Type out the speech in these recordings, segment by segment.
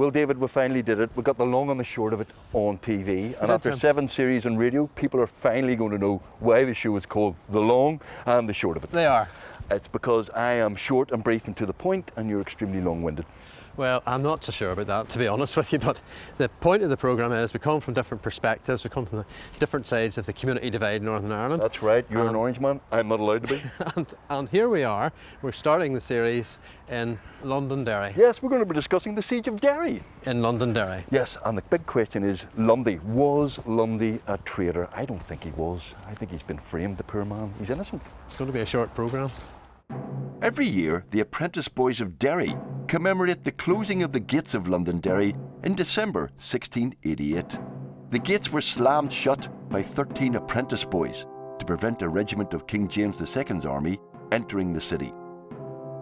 Well, David, we finally did it. We got the long and the short of it on TV. And after 7 series on radio, people are finally going to know why the show is called The Long and the Short of It. They are. It's because I am short and brief and to the point, and you're extremely long-winded. Well, I'm not so sure about that, to be honest with you, but the point of the programme is we come from different perspectives, we come from the different sides of the community divide in Northern Ireland. That's right, you're an orange man, I'm not allowed to be. and here we are, we're starting the series in Londonderry. Yes, we're going to be discussing the siege of Derry. In Londonderry. Yes, and the big question is, Lundy, was Lundy a traitor? I don't think he was. I think he's been framed, the poor man. He's innocent. It's going to be a short programme. Every year, the Apprentice boys of Derry commemorate the closing of the gates of Londonderry in December 1688. The gates were slammed shut by 13 apprentice boys to prevent a regiment of King James II's army entering the city.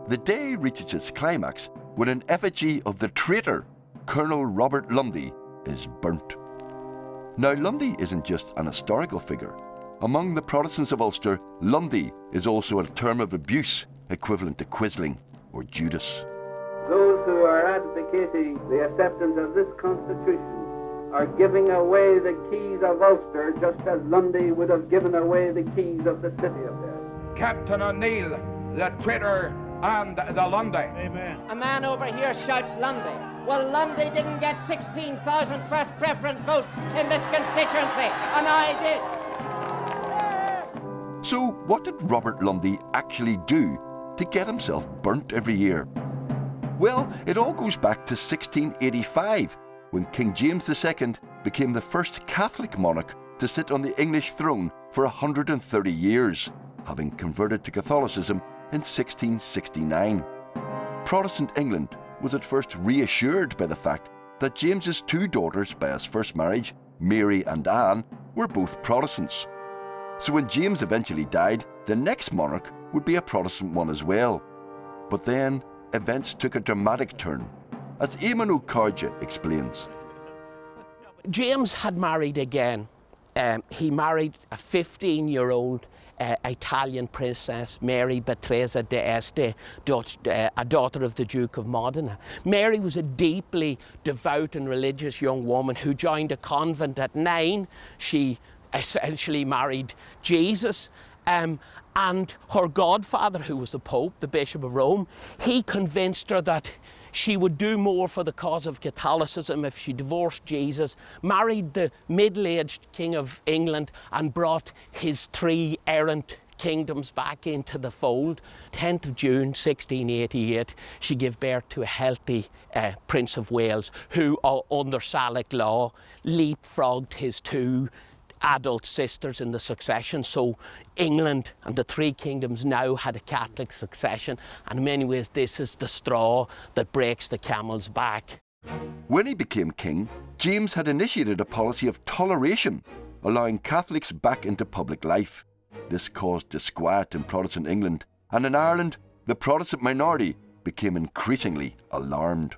The day reaches its climax when an effigy of the traitor, Colonel Robert Lundy, is burnt. Now, Lundy isn't just an historical figure. Among the Protestants of Ulster, Lundy is also a term of abuse equivalent to Quisling or Judas. Those who are advocating the acceptance of this Constitution are giving away the keys of Ulster just as Lundy would have given away the keys of the city of Derry. Captain O'Neill, the traitor and the Lundy. Amen. A man over here shouts Lundy. Well, Lundy didn't get 16,000 first preference votes in this constituency, and I did. So, what did Robert Lundy actually do to get himself burnt every year? Well, it all goes back to 1685, when King James II became the first Catholic monarch to sit on the English throne for 130 years, having converted to Catholicism in 1669. Protestant England was at first reassured by the fact that James's 2 daughters by his first marriage, Mary and Anne, were both Protestants. So when James eventually died, the next monarch would be a Protestant one as well. But then, events took a dramatic turn, as Eamon O'Carja explains. James had married again. He married a 15-year-old Italian princess, Mary Batresa d'Este, a daughter of the Duke of Modena. Mary was a deeply devout and religious young woman who joined a convent at 9. She essentially married Jesus, and her godfather, who was the Pope, the Bishop of Rome, he convinced her that she would do more for the cause of Catholicism if she divorced Jesus, married the middle-aged King of England, and brought his 3 errant kingdoms back into the fold. 10th of June 1688, she gave birth to a healthy Prince of Wales, who under Salic law leapfrogged his 2 adult sisters in the succession. So England and the 3 kingdoms now had a Catholic succession, and in many ways this is the straw that breaks the camel's back. When he became king, James had initiated a policy of toleration, allowing Catholics back into public life. This caused disquiet in Protestant England, and in Ireland, the Protestant minority became increasingly alarmed.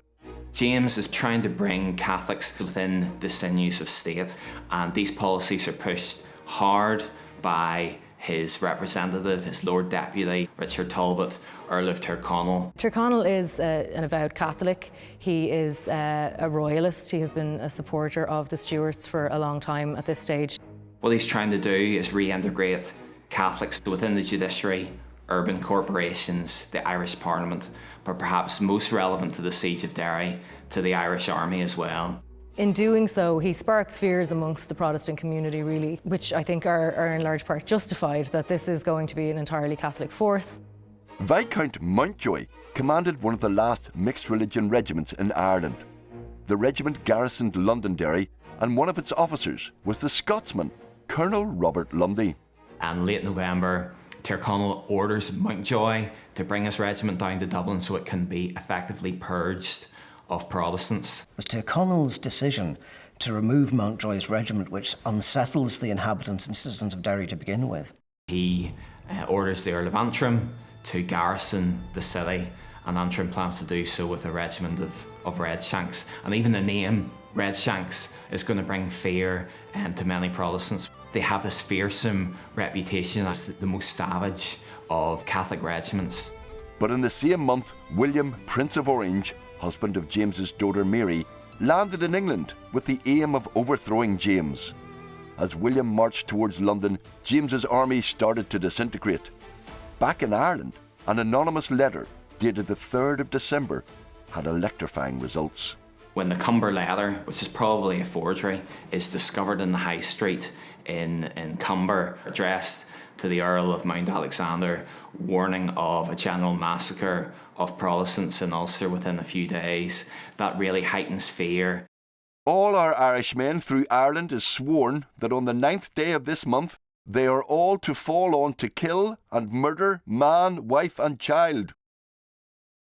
James is trying to bring Catholics within the sinews of state, and these policies are pushed hard by his representative, his Lord Deputy, Richard Talbot, Earl of Tyrconnell. Tyrconnell is an avowed Catholic. He is a royalist. He has been a supporter of the Stuarts for a long time at this stage. What he's trying to do is reintegrate Catholics within the judiciary, urban corporations, the Irish Parliament, but perhaps most relevant to the siege of Derry, to the Irish Army as well. In doing so, he sparks fears amongst the Protestant community, really, which I think are in large part justified, that this is going to be an entirely Catholic force. Viscount Mountjoy commanded one of the last mixed religion regiments in Ireland. The regiment garrisoned Londonderry, and one of its officers was the Scotsman, Colonel Robert Lundy. And late November, Tyrconnell orders Mountjoy to bring his regiment down to Dublin so it can be effectively purged of Protestants. It was Tyrconnell's decision to remove Mountjoy's regiment, which unsettles the inhabitants and citizens of Derry to begin with. He orders the Earl of Antrim to garrison the city, and Antrim plans to do so with a regiment of Redshanks. And even the name Redshanks is going to bring fear to many Protestants. They have this fearsome reputation as the most savage of Catholic regiments. But in the same month, William, Prince of Orange, husband of James's daughter Mary, landed in England with the aim of overthrowing James. As William marched towards London, James's army started to disintegrate. Back in Ireland, an anonymous letter dated the 3rd of December had electrifying results. When the Cumber letter, which is probably a forgery, is discovered in the High Street in Cumber, addressed to the Earl of Mount Alexander, warning of a general massacre of Protestants in Ulster within a few days, that really heightens fear. All our Irishmen through Ireland is sworn that on the 9th day of this month they are all to fall on to kill and murder man, wife and child.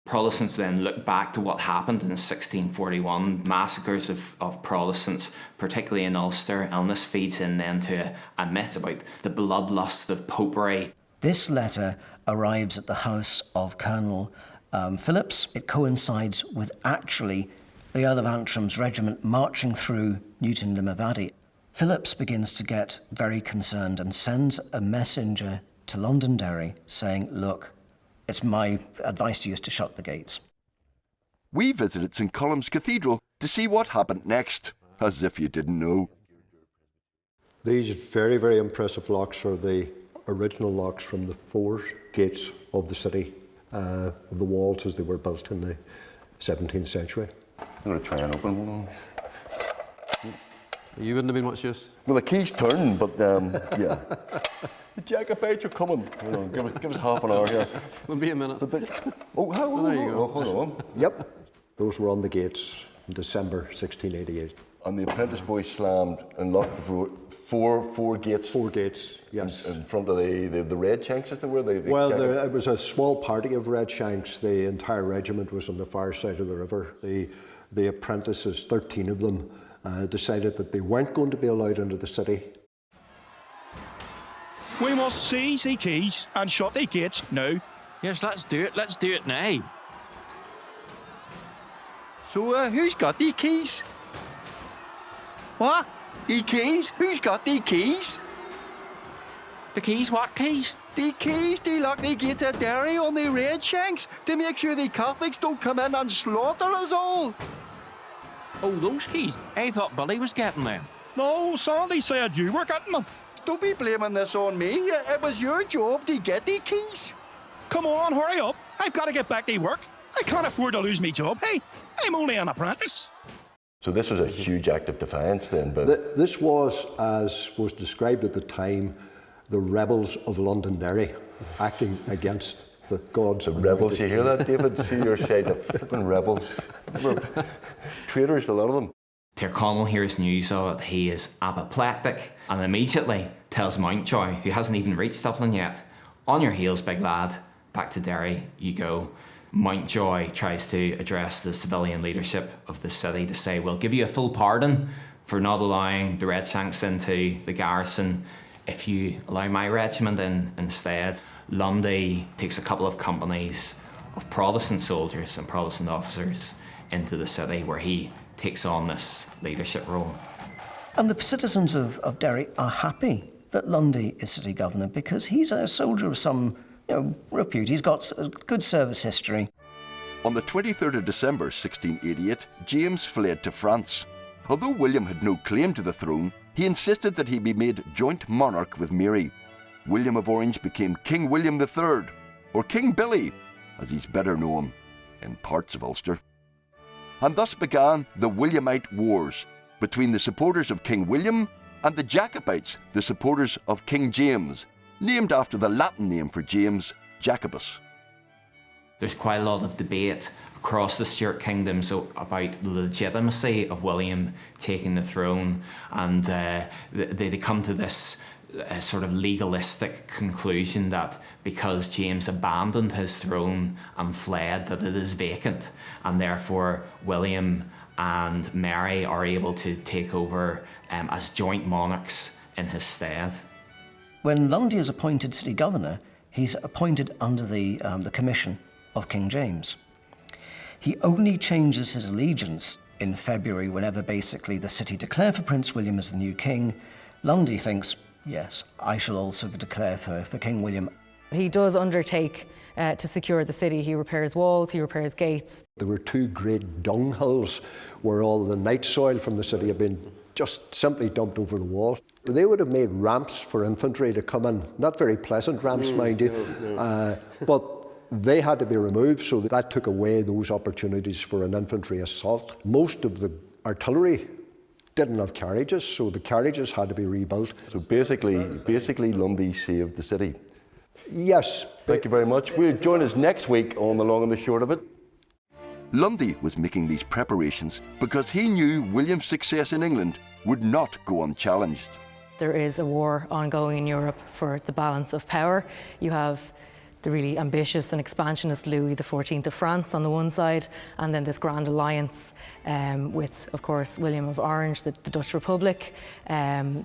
Protestants then look back to what happened in 1641, massacres of Protestants, particularly in Ulster, and this feeds in then to a myth about the bloodlust of popery. This letter arrives at the house of Colonel Phillips. It coincides with actually the Earl of Antrim's regiment marching through Newton Limavady. Phillips begins to get very concerned and sends a messenger to Londonderry saying, look, it's my advice to you is to shut the gates. We visited St Columb's Cathedral to see what happened next, as if you didn't know. These very, very impressive locks are the original locks from the 4 gates of the city, of the walls as they were built in the 17th century. I'm going to try and open one. You wouldn't have been much use. Well, the key's turning, but yeah. The Jacobites are coming. Give us half an hour here. It'll be a minute. Oh, there you go. Hold on. Yep. Those were on the gates in December 1688. And the Apprentice boys slammed and locked the four gates. 4 gates, yes. In front of the red shanks, as they were? It was a small party of red shanks. The entire regiment was on the far side of the river. The apprentices, 13 of them, decided that they weren't going to be allowed into the city. We must seize the keys and shut the gates now. Yes, let's do it. Let's do it now. So, who's got the keys? What? The keys? Who's got the keys? The keys? What keys? The keys to lock the gates at Derry on the red shanks to make sure the Catholics don't come in and slaughter us all. Oh, those keys? I thought Billy was getting them. No, Sandy said you were getting them. Don't be blaming this on me. It was your job to get the keys. Come on, hurry up. I've got to get back to work. I can't afford to lose my job. Hey, I'm only an apprentice. So this was a huge act of defiance then, but This was, as was described at the time, the rebels of Londonderry acting against the gods. The rebels, you hear that, David? See your side of flipping rebels. Traitors, a lot of them. Tyrconnell hears news of it, he is apoplectic and immediately tells Mountjoy, who hasn't even reached Dublin yet, on your heels, big lad, back to Derry you go. Mountjoy tries to address the civilian leadership of the city to say, we'll give you a full pardon for not allowing the Redshanks into the garrison if you allow my regiment in instead. Lundy takes a couple of companies of Protestant soldiers and Protestant officers into the city where he takes on this leadership role. And the citizens of Derry are happy that Lundy is city governor because he's a soldier of some repute. He's got a good service history. On the 23rd of December 1688, James fled to France. Although William had no claim to the throne, he insisted that he be made joint monarch with Mary. William of Orange became King William III, or King Billy, as he's better known in parts of Ulster. And thus began the Williamite Wars between the supporters of King William and the Jacobites, the supporters of King James, named after the Latin name for James, Jacobus. There's quite a lot of debate across the Stuart kingdoms about the legitimacy of William taking the throne, and they come to this sort of legalistic conclusion that because James abandoned his throne and fled, that it is vacant, and therefore William and Mary are able to take over as joint monarchs in his stead. When Lundy is appointed city governor, he's appointed under the commission of King James. He only changes his allegiance in February whenever basically the city declare for Prince William as the new king. Lundy thinks, yes, I shall also declare for King William. He does undertake to secure the city. He repairs walls, he repairs gates. There were 2 great dunghills where all the night soil from the city had been just simply dumped over the walls. They would have made ramps for infantry to come in, not very pleasant ramps, mind you, but they had to be removed, so that took away those opportunities for an infantry assault. Most of the artillery didn't have carriages, so the carriages had to be rebuilt. So basically Lundy saved the city. Yes. Thank you very much. We'll join us next week on The Long and the Short of It. Lundy was making these preparations because he knew William's success in England would not go unchallenged. There is a war ongoing in Europe for the balance of power. You have the really ambitious and expansionist Louis XIV of France on the one side, and then this grand alliance with, of course, William of Orange, the Dutch Republic,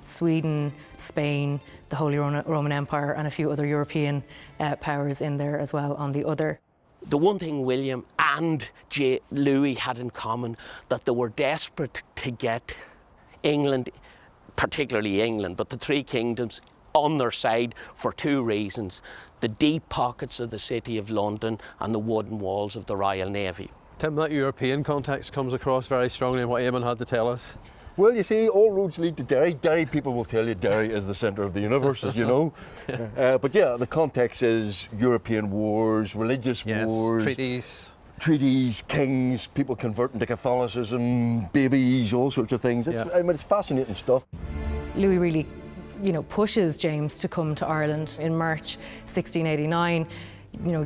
Sweden, Spain, the Holy Roman Empire, and a few other European powers in there as well on the other. The one thing William and Louis had in common, that they were desperate to get England, particularly England, but the 3 kingdoms on their side for 2 reasons: the deep pockets of the city of London and the wooden walls of the Royal Navy. Tim, that European context comes across very strongly in what Eamon had to tell us. Well, you see, all roads lead to Derry. Derry people will tell you Derry is the centre of the universe, as you know. But yeah, the context is European wars, religious wars. Treaties, kings, people converting to Catholicism, babies, all sorts of things. I mean, it's fascinating stuff. Louis really, pushes James to come to Ireland in March 1689.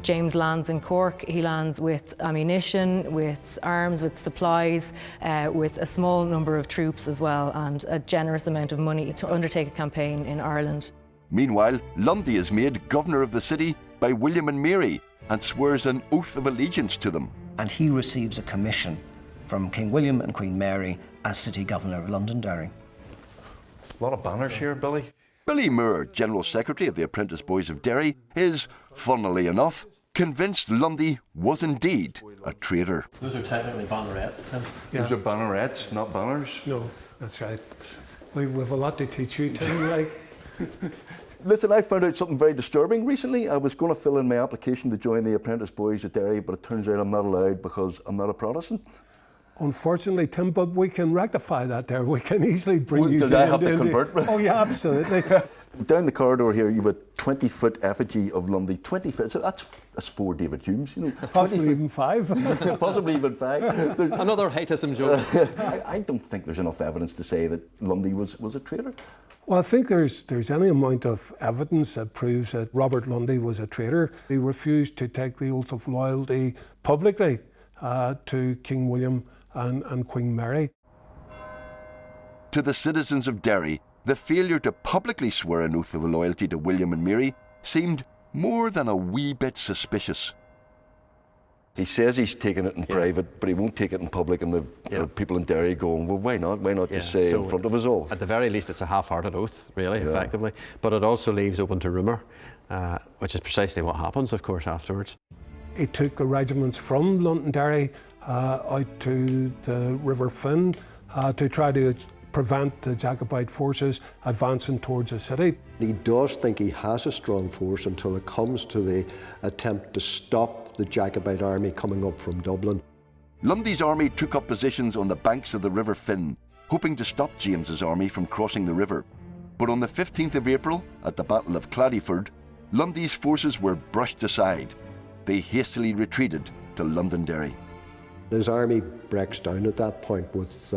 James lands in Cork. He lands with ammunition, with arms, with supplies, with a small number of troops as well, and a generous amount of money to undertake a campaign in Ireland. Meanwhile, Lundy is made governor of the city by William and Mary and swears an oath of allegiance to them. And he receives a commission from King William and Queen Mary as city governor of Londonderry. A lot of banners here, Billy. Billy Moore, General Secretary of the Apprentice Boys of Derry, is, funnily enough, convinced Lundy was indeed a traitor. Those are technically bannerets, Tim. Those are bannerets, not banners. No, that's right. We've a lot to teach you, Tim. Listen, I found out something very disturbing recently. I was going to fill in my application to join the Apprentice Boys at Derry, but it turns out I'm not allowed because I'm not a Protestant. Unfortunately, Tim, but we can rectify that there. We can easily bring you down. Did I have to convert? Oh, yeah, absolutely. Down the corridor here, you have a 20-foot effigy of Lundy. 20 foot, so that's 4 David Humes, Possibly even 5. Possibly even 5. Another hateism joke. I don't think there's enough evidence to say that Lundy was a traitor. Well, I think there's any amount of evidence that proves that Robert Lundy was a traitor. He refused to take the oath of loyalty publicly to King William and Queen Mary. To the citizens of Derry, the failure to publicly swear an oath of loyalty to William and Mary seemed more than a wee bit suspicious. He says he's taken it in private, but he won't take it in public, and the people in Derry going, well, why not? Why not just say in front of us all? At the very least, it's a half-hearted oath, really, effectively. But it also leaves open to rumour, which is precisely what happens, of course, afterwards. He took the regiments from Londonderry out to the River Finn to try to prevent the Jacobite forces advancing towards the city. He does think he has a strong force until it comes to the attempt to stop the Jacobite army coming up from Dublin. Lundy's army took up positions on the banks of the River Finn, hoping to stop James's army from crossing the river. But on the 15th of April, at the Battle of Claddyford, Lundy's forces were brushed aside. They hastily retreated to Londonderry. His army breaks down at that point, with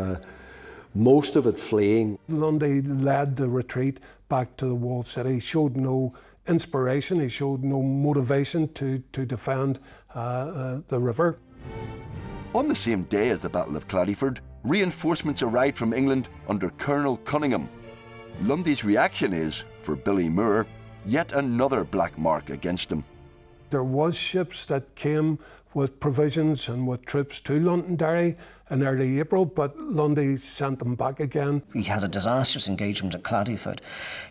most of it fleeing. Lundy led the retreat back to the walled city. He showed no inspiration, he showed no motivation to defend the river. On the same day as the Battle of Claddyford, reinforcements arrived from England under Colonel Cunningham. Lundy's reaction is, for Billy Moore, yet another black mark against him. There was ships that came with provisions and with troops to Londonderry in early April, but Lundy sent them back again. He has a disastrous engagement at Claddyford.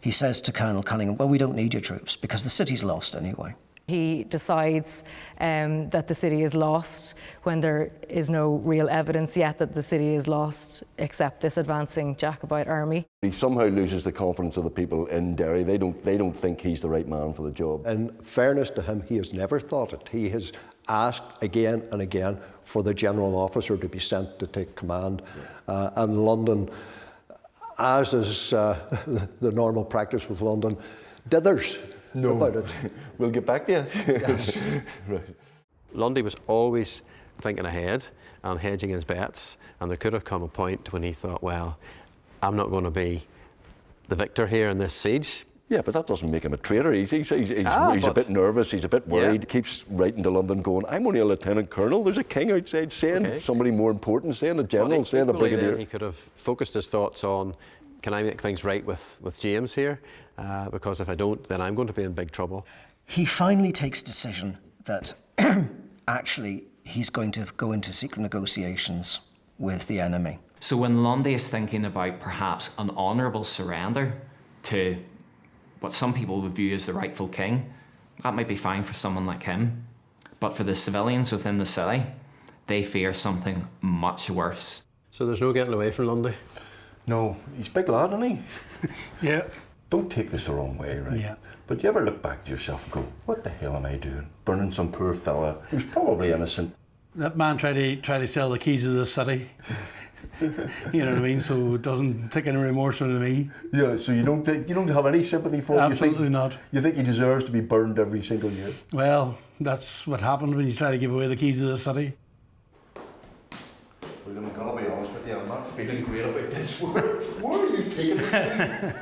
He says to Colonel Cunningham, well, we don't need your troops because the city's lost anyway. He decides that the city is lost when there is no real evidence yet that the city is lost, except this advancing Jacobite army. He somehow loses the confidence of the people in Derry. They don't think he's the right man for the job. In fairness to him, he has never thought it. He has asked again and again for the general officer to be sent to take command. And London, as is the normal practice with London, dithers about it. We'll get back to you. Yes. Right. Lundy was always thinking ahead and hedging his bets, and there could have come a point when he thought, well, I'm not going to be the victor here in this siege. Yeah, but that doesn't make him a traitor. He's a bit nervous, he's a bit worried, keeps writing to London going, I'm only a lieutenant colonel, there's a king outside, send somebody more important, send a general, send a brigadier. He could have focused his thoughts on, can I make things right with James here? Because if I don't, then I'm going to be in big trouble. He finally takes a decision that actually he's going to go into secret negotiations with the enemy. So when Lundy is thinking about perhaps an honourable surrender to what some people would view as the rightful king, that might be fine for someone like him. But for the civilians within the city, they fear something much worse. So there's no getting away from Lundy? No, he's a big lad, isn't he? Yeah. Don't take this the wrong way, right? Yeah. But you ever look back to yourself and go, what the hell am I doing? Burning some poor fella who's probably innocent. That man tried to sell the keys of the city. You know what I mean? So it doesn't take any remorse out of me. Yeah, so you don't have any sympathy for him? Absolutely not. You think he deserves to be burned every single year? Well, that's what happened when you try to give away the keys of the city. Well, I'm going to be honest with you, I'm not feeling great about this. Where are you taking it?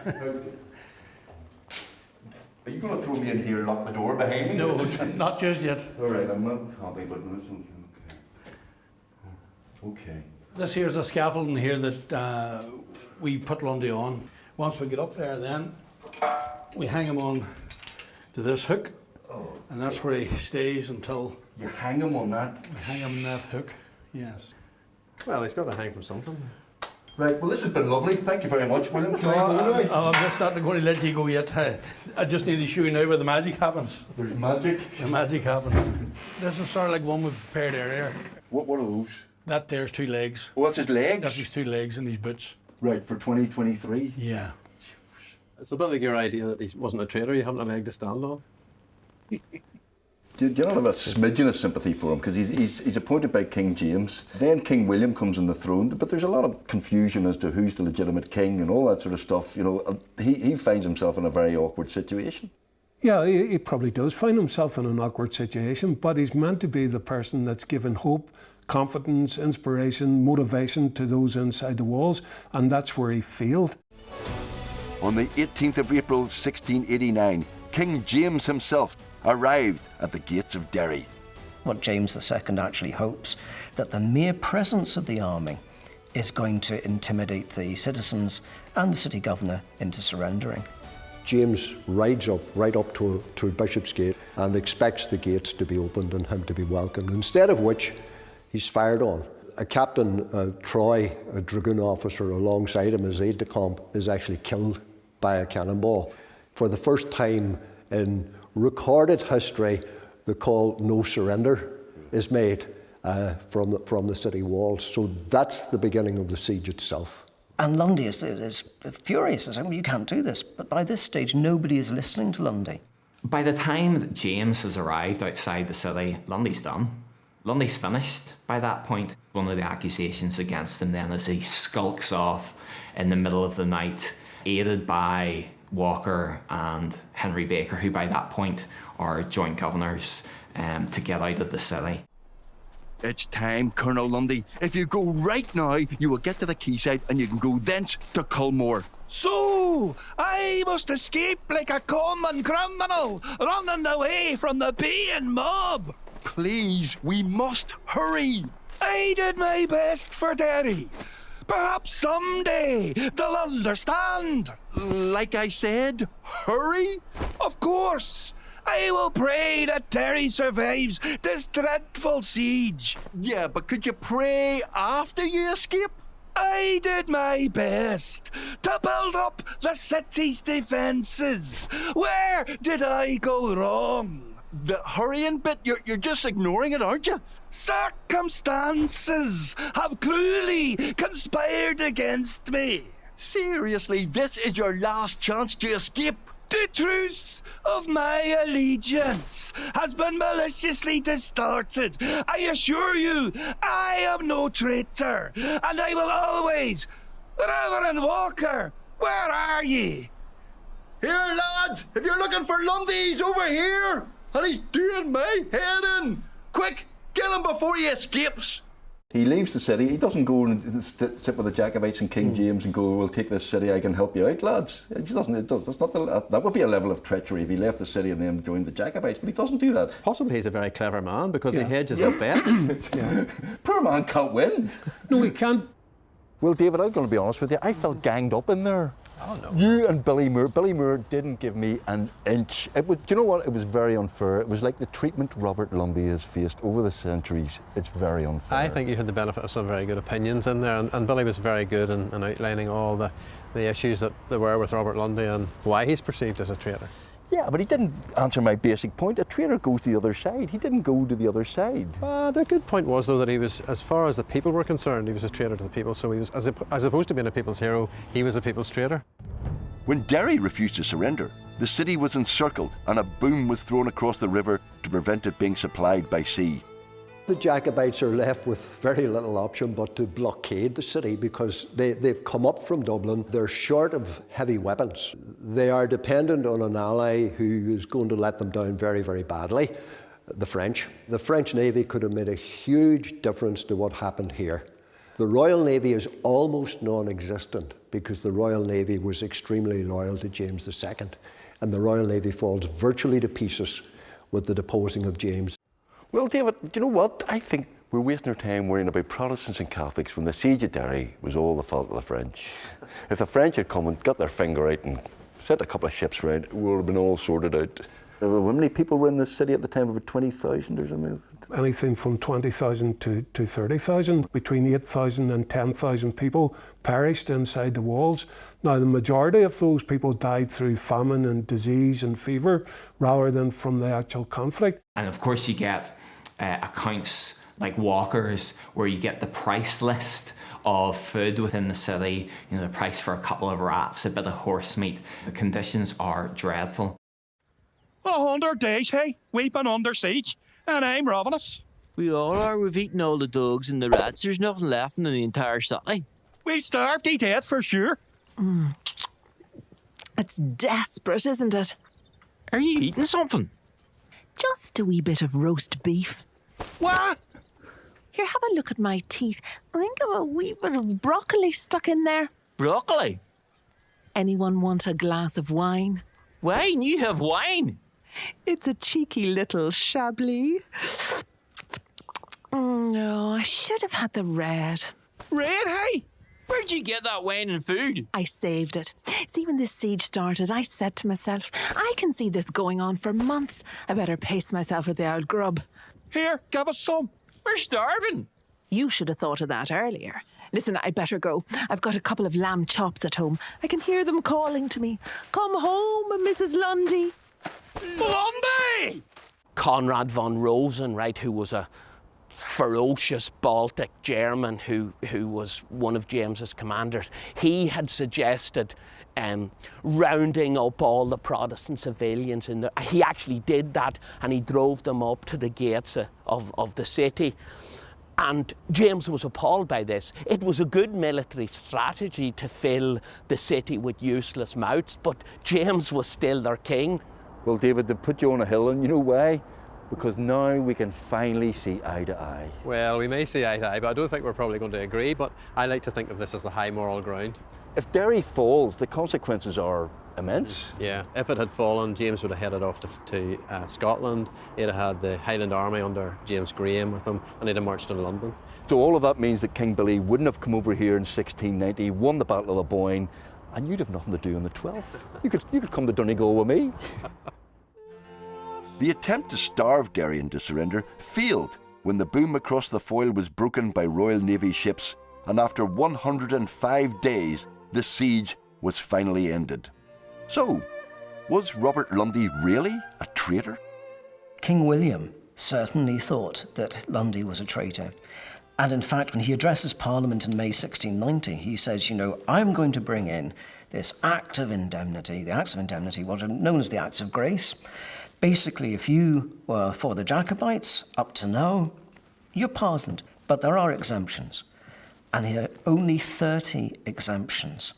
Are you going to throw me in here and lock the door behind me? No, not just yet. All right, I'm not happy, but okay. This here's a scaffolding here that we put Lundy on. Once we get up there, then we hang him on to this hook, and that's where he stays until... You hang him on that? We hang him on that hook, yes. Well, he's got to hang from something. Right, well, this has been lovely. Thank you very much, William. Can I go now? I'm just not going to let you go yet. I just need to show you now where the magic happens. There's magic? The magic happens. This is sort of like one we prepared earlier. What are those? That there's 2 legs. Oh, that's his legs? That's his 2 legs and his boots. Right, for 2023? Yeah. It's a bit like your idea that he wasn't a traitor, you haven't a leg to stand on. Do you not have a smidgen of sympathy for him? Because he's appointed by King James. Then King William comes on the throne, but there's a lot of confusion as to who's the legitimate king and all that sort of stuff. You know, he finds himself in a very awkward situation. Yeah, he probably does find himself in an awkward situation, but he's meant to be the person that's given hope, confidence, inspiration, motivation to those inside the walls, and that's where he failed. On the 18th of April 1689, King James himself arrived at the gates of Derry. What James II actually hopes, that the mere presence of the army is going to intimidate the citizens and the city governor into surrendering. James rides up right up to Bishopsgate and expects the gates to be opened and him to be welcomed, instead of which he's fired on. A Captain Troy, a dragoon officer alongside him, his aide-de-camp, is actually killed by a cannonball. For the first time in recorded history, the call "No Surrender" is made from the city walls. So that's the beginning of the siege itself. And Lundy is furious. He's saying, well, you can't do this. But by this stage, nobody is listening to Lundy. By the time that James has arrived outside the city, Lundy's done. Lundy's finished by that point. One of the accusations against him then is he skulks off in the middle of the night, aided by Walker and Henry Baker, who by that point are joint governors, to get out of the city. It's time, Colonel Lundy. If you go right now, you will get to the quayside and you can go thence to Culmore. So, I must escape like a common criminal, running away from the paying mob. Please, we must hurry. I did my best for Derry. Perhaps someday they'll understand. Like I said, hurry? Of course. I will pray that Derry survives this dreadful siege. Yeah, but could you pray after you escape? I did my best to build up the city's defences. Where did I go wrong? the hurrying bit, you're just ignoring it, aren't you? Circumstances have cruelly conspired against me. Seriously, this is your last chance to escape. The truth of my allegiance has been maliciously distorted. I assure you, I am no traitor, and I will always... Reverend Walker, where are ye? Here, lads, if you're looking for Lundy, he's over here, and he's doing my head in. Quick, kill him before he escapes. He leaves the city. He doesn't go and sit with the Jacobites and King James and go, "We'll take this city, I can help you out, lads." He doesn't. That's not that would be a level of treachery if he left the city and then joined the Jacobites, but he doesn't do that. Possibly he's a very clever man because he hedges his bets. Poor man can't win. No, he can't. Well, David, I'm going to be honest with you. I felt ganged up in there. Oh, no. You and Billy Moore. Billy Moore didn't give me an inch. Do you know what? It was very unfair. It was like the treatment Robert Lundy has faced over the centuries. It's very unfair. I think you had the benefit of some very good opinions in there, and Billy was very good in outlining all the issues that there were with Robert Lundy and why he's perceived as a traitor. Yeah, but he didn't answer my basic point. A traitor goes to the other side. He didn't go to the other side. The good point was, though, that he was, as far as the people were concerned, he was a traitor to the people. So he was, as opposed to being a people's hero, he was a people's traitor. When Derry refused to surrender, the city was encircled and a boom was thrown across the river to prevent it being supplied by sea. The Jacobites are left with very little option but to blockade the city because they've come up from Dublin. They're short of heavy weapons. They are dependent on an ally who is going to let them down very, very badly, the French. The French Navy could have made a huge difference to what happened here. The Royal Navy is almost non-existent because the Royal Navy was extremely loyal to James II, and the Royal Navy falls virtually to pieces with the deposing of James. Well, David, do you know what? I think we're wasting our time worrying about Protestants and Catholics when the siege of Derry was all the fault of the French. If the French had come and got their finger out and sent a couple of ships round, it would have been all sorted out. How many people were in the city at the time? About 20,000 or something? Anything from 20,000 to 30,000. Between 8,000 and 10,000 people perished inside the walls. Now, the majority of those people died through famine and disease and fever rather than from the actual conflict. And of course you get accounts like Walker's where you get the price list of food within the city, you know, the price for a couple of rats, a bit of horse meat. The conditions are dreadful. 100 days, hey? We've been under siege, and I'm ravenous. We all are. We've eaten all the dogs and the rats. There's nothing left in the entire city. We'll starve to death for sure. It's desperate, isn't it? Are you eating something? Just a wee bit of roast beef. What? Here, have a look at my teeth. I think I've a wee bit of broccoli stuck in there. Broccoli? Anyone want a glass of wine? Wine? You have wine? It's a cheeky little Chablis. No, I should have had the red. Red, hey? Where'd you get that wine and food? I saved it. See, when this siege started, I said to myself, I can see this going on for months. I better pace myself with the old grub. Here, give us some. We're starving. You should have thought of that earlier. Listen, I better go. I've got a couple of lamb chops at home. I can hear them calling to me. Come home, Mrs. Lundy. Lundy! Conrad von Rosen, right, who was a ferocious Baltic German who was one of James's commanders, he had suggested rounding up all the Protestant civilians in there. He actually did that, and he drove them up to the gates of the city. And James was appalled by this. It was a good military strategy to fill the city with useless mouths, but James was still their king. Well, David, they've put you on a hill, and you know why? Because now we can finally see eye to eye. Well, we may see eye to eye, but I don't think we're probably going to agree, but I like to think of this as the high moral ground. If Derry falls, the consequences are immense. Yeah, if it had fallen, James would have headed off to Scotland. He'd have had the Highland Army under James Graham with him, and he'd have marched on London. So all of that means that King Billy wouldn't have come over here in 1690, won the Battle of the Boyne, and you'd have nothing to do on the 12th. You could come to Donegal with me. The attempt to starve Derry into surrender failed when the boom across the Foyle was broken by Royal Navy ships, and after 105 days, the siege was finally ended. So, was Robert Lundy really a traitor? King William certainly thought that Lundy was a traitor. And in fact, when he addresses Parliament in May 1690, he says, I'm going to bring in this Act of Indemnity, the Acts of Indemnity, what are known as the Acts of Grace. Basically, if you were for the Jacobites up to now, you're pardoned. But there are exemptions. And here are only 30 exemptions.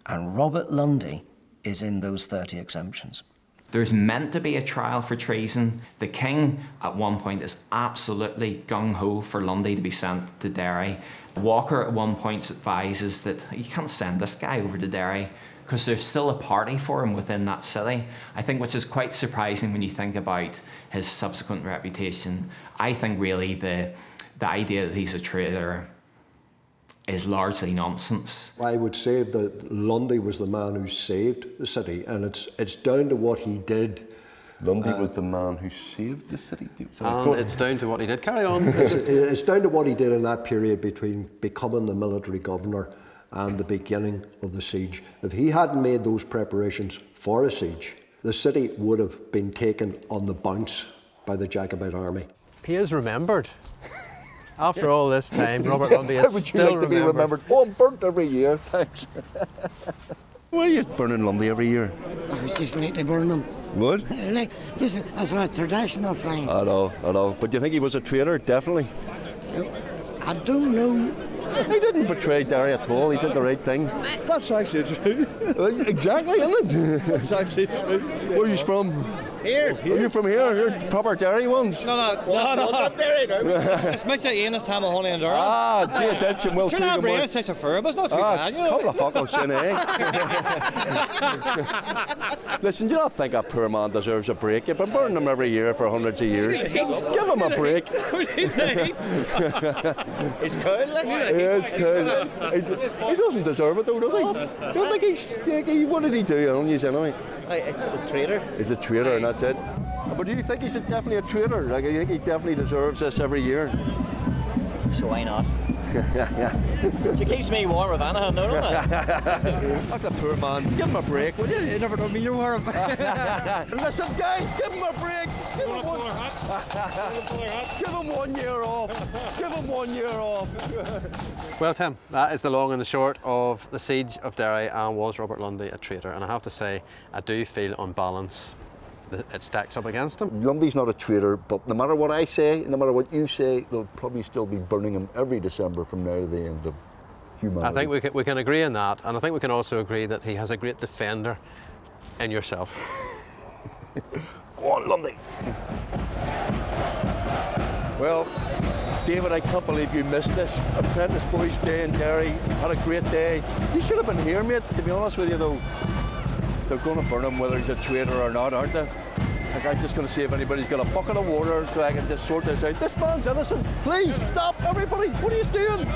And Robert Lundy is in those 30 exemptions. There's meant to be a trial for treason. The king, at one point, is absolutely gung-ho for Lundy to be sent to Derry. Walker, at one point, advises that you can't send this guy over to Derry because there's still a party for him within that city. I think, which is quite surprising when you think about his subsequent reputation. I think really the idea that he's a traitor is largely nonsense. I would say that Lundy was the man who saved the city, and it's down to what he did. Lundy was the man who saved the city. And it's down to what he did. Carry on. It's down to what he did in that period between becoming the military governor and the beginning of the siege. If he hadn't made those preparations for a siege, the city would have been taken on the bounce by the Jacobite army. He is remembered. After all this time, Robert Lundy is still to be remembered? Oh, I'm burnt every year, thanks. Why are you burning Lundy every year? I just need to burn them. What? Just as a traditional thing. I know. But do you think he was a traitor? Definitely. I don't know. He didn't betray Derry at all. He did the right thing. That's actually true. Exactly, isn't it? That's actually true. Where are you from? Here. Are you from here? You're proper Derry ones? No. Not Derry, no. It's mixed at Ian this time of honey and Durham. Gee, attention, well, it's not brain, it's such a fur, but it's not too bad, a couple of fuckles, Listen, do you not think that poor man deserves a break? You've been burning him every year for hundreds of years. Give him a break. He's cool, like. He cool. He doesn't deserve it, though, does he? You think what did he do on you anyway? A traitor. He's a traitor, and that's it. But do you think he's definitely a traitor? Like, you think he definitely deserves this every year? So why not? She keeps me warm with Anaheim, don't it? Look, the poor man. Give him a break, will you? You never told me you were. Listen, guys, give him a break. Give him 1 year off. Give him 1 year off. Well, Tim, that is the long and the short of the siege of Derry, and was Robert Lundy a traitor? And I have to say, I do feel on balance that it stacks up against him. Lundy's not a traitor, but no matter what I say, no matter what you say, they'll probably still be burning him every December from now to the end of humanity. I think we can agree on that, and I think we can also agree that he has a great defender in yourself. Go on, Lundy. Well, David, I can't believe you missed this. Apprentice Boys Day in Derry. Had a great day. You should have been here, mate, to be honest with you, though. They're going to burn him whether he's a traitor or not, aren't they? Like, I'm just going to see if anybody's got a bucket of water so I can just sort this out. This man's innocent. Please, stop, everybody. What are you doing?